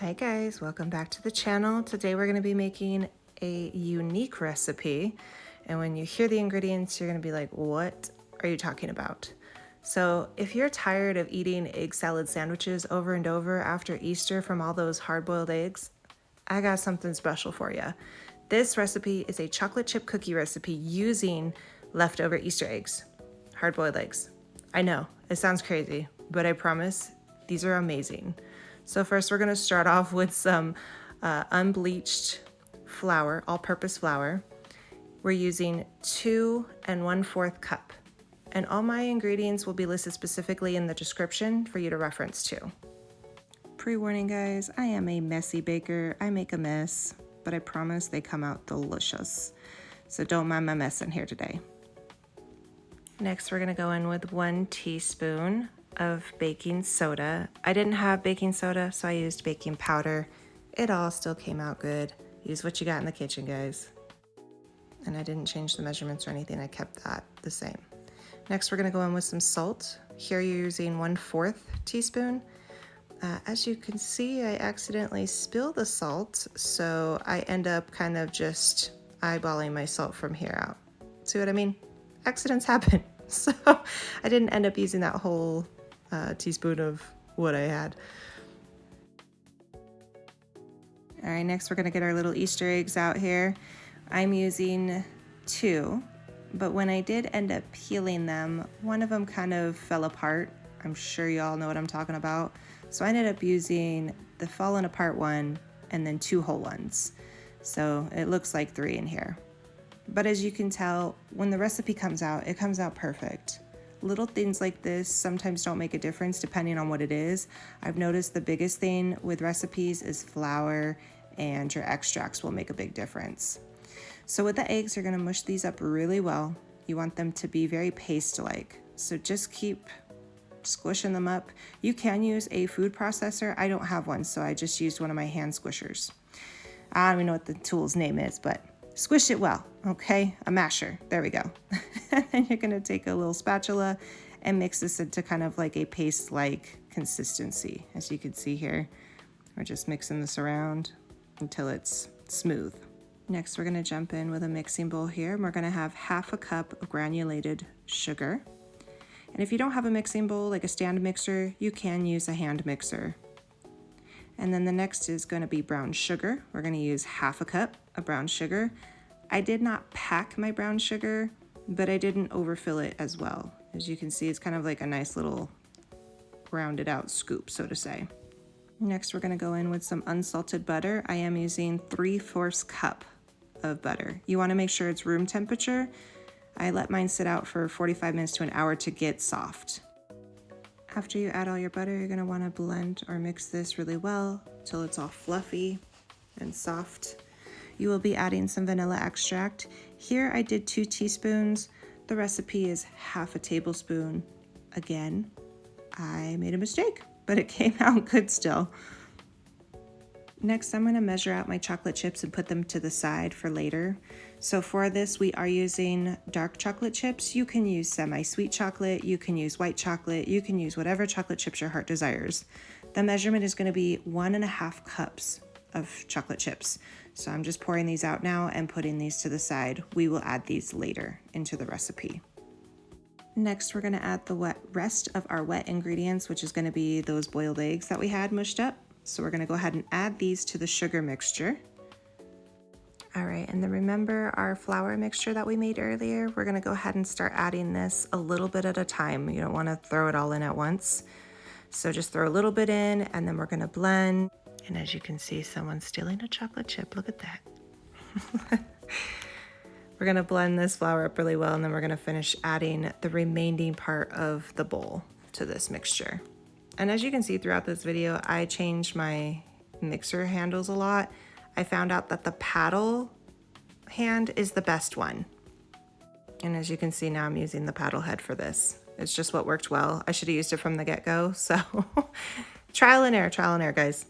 Hi guys, welcome back to the channel. Today we're going to be making a unique recipe, and when you hear the ingredients you're going to be like, what are you talking about? So if you're tired of eating egg salad sandwiches over and over after Easter from all those hard-boiled eggs, I got something special for you. This recipe is a chocolate chip cookie recipe using leftover Easter eggs, hard-boiled eggs. I know, it sounds crazy, but I promise these are amazing. So first we're going to start off with some unbleached flour, all-purpose flour. We're using 2 1/4 cup. And all my ingredients will be listed specifically in the description for you to reference to. Pre-warning guys, I am a messy baker. I make a mess, but I promise they come out delicious. So don't mind my mess in here today. Next, we're going to go in with 1 teaspoon of baking soda. I didn't have baking soda, so I used baking powder. It all still came out good. Use what you got in the kitchen, guys. And I didn't change the measurements or anything. I kept that the same. Next, we're going to go in with some salt. Here you're using 1/4 teaspoon. As you can see, I accidentally spilled the salt, so I end up kind of just eyeballing my salt from here out. See what I mean? Accidents happen. So I didn't end up using that whole teaspoon of what I had. All right, next we're gonna get our little Easter eggs out here. I'm using 2, but when I did end up peeling them, one of them kind of fell apart. I'm sure y'all know what I'm talking about. So I ended up using the fallen apart one and then 2 whole ones. So it looks like 3 in here. But as you can tell, when the recipe comes out, it comes out perfect. Little things like this sometimes don't make a difference depending on what it is. I've noticed the biggest thing with recipes is flour, and your extracts will make a big difference. So with the eggs, you're gonna mush these up really well. You want them to be very paste-like. So just keep squishing them up. You can use a food processor. I don't have one, so I just used one of my hand squishers. I don't even know what the tool's name is, but squish it well, okay? A masher, there we go. And then you're gonna take a little spatula and mix this into kind of like a paste-like consistency. As you can see here, we're just mixing this around until it's smooth. Next, we're gonna jump in with a mixing bowl here, and we're gonna have 1/2 cup of granulated sugar. And if you don't have a mixing bowl, like a stand mixer, you can use a hand mixer. And then the next is going to be brown sugar. We're going to use 1/2 cup of brown sugar. I did not pack my brown sugar, but I didn't overfill it as well. As you can see, it's kind of like a nice little rounded out scoop, so to say. Next, we're going to go in with some unsalted butter. I am using 3/4 cup of butter. You want to make sure it's room temperature. I let mine sit out for 45 minutes to an hour to get soft. After you add all your butter, you're gonna wanna blend or mix this really well till it's all fluffy and soft. You will be adding some vanilla extract. Here I did 2 teaspoons. The recipe is 1/2 tablespoon. Again, I made a mistake, but it came out good still. Next, I'm gonna measure out my chocolate chips and put them to the side for later. So for this, we are using dark chocolate chips. You can use semi-sweet chocolate, you can use white chocolate, you can use whatever chocolate chips your heart desires. The measurement is gonna be 1.5 cups of chocolate chips. So I'm just pouring these out now and putting these to the side. We will add these later into the recipe. Next, we're gonna add the rest of our wet ingredients, which is gonna be those boiled eggs that we had mushed up. So we're gonna go ahead and add these to the sugar mixture. All right, and then remember our flour mixture that we made earlier? We're gonna go ahead and start adding this a little bit at a time. You don't wanna throw it all in at once. So just throw a little bit in and then we're gonna blend. And as you can see, someone's stealing a chocolate chip, look at that. We're gonna blend this flour up really well and then we're gonna finish adding the remaining part of the bowl to this mixture. And as you can see throughout this video, I changed my mixer handles a lot. I found out that the paddle hand is the best one. And as you can see now, I'm using the paddle head for this. It's just what worked well. I should have used it from the get-go, so trial and error, guys.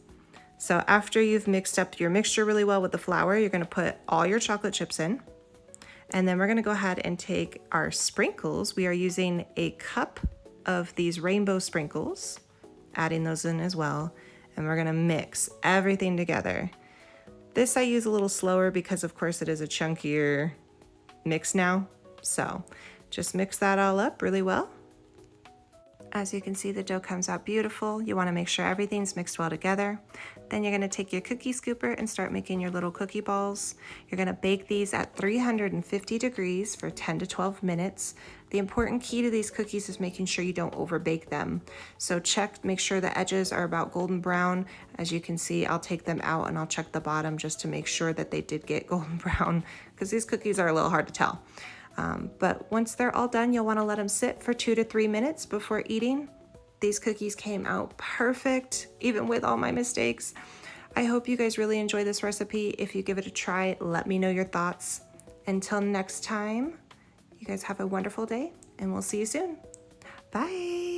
So after you've mixed up your mixture really well with the flour, you're gonna put all your chocolate chips in. And then we're gonna go ahead and take our sprinkles. We are using 1 cup of these rainbow sprinkles, adding those in as well. and we're gonna mix everything together. This I use a little slower because of course it is a chunkier mix now. So just mix that all up really well. As you can see, the dough comes out beautiful. You wanna make sure everything's mixed well together. Then you're gonna take your cookie scooper and start making your little cookie balls. You're gonna bake these at 350 degrees for 10 to 12 minutes. The important key to these cookies is making sure you don't over bake them. So make sure the edges are about golden brown. As you can see, I'll take them out and I'll check the bottom just to make sure that they did get golden brown, because these cookies are a little hard to tell. But once they're all done, you'll want to let them sit for 2 to 3 minutes before eating. These cookies came out perfect, even with all my mistakes. I hope you guys really enjoy this recipe. If you give it a try, let me know your thoughts. Until next time, you guys have a wonderful day, and we'll see you soon. Bye.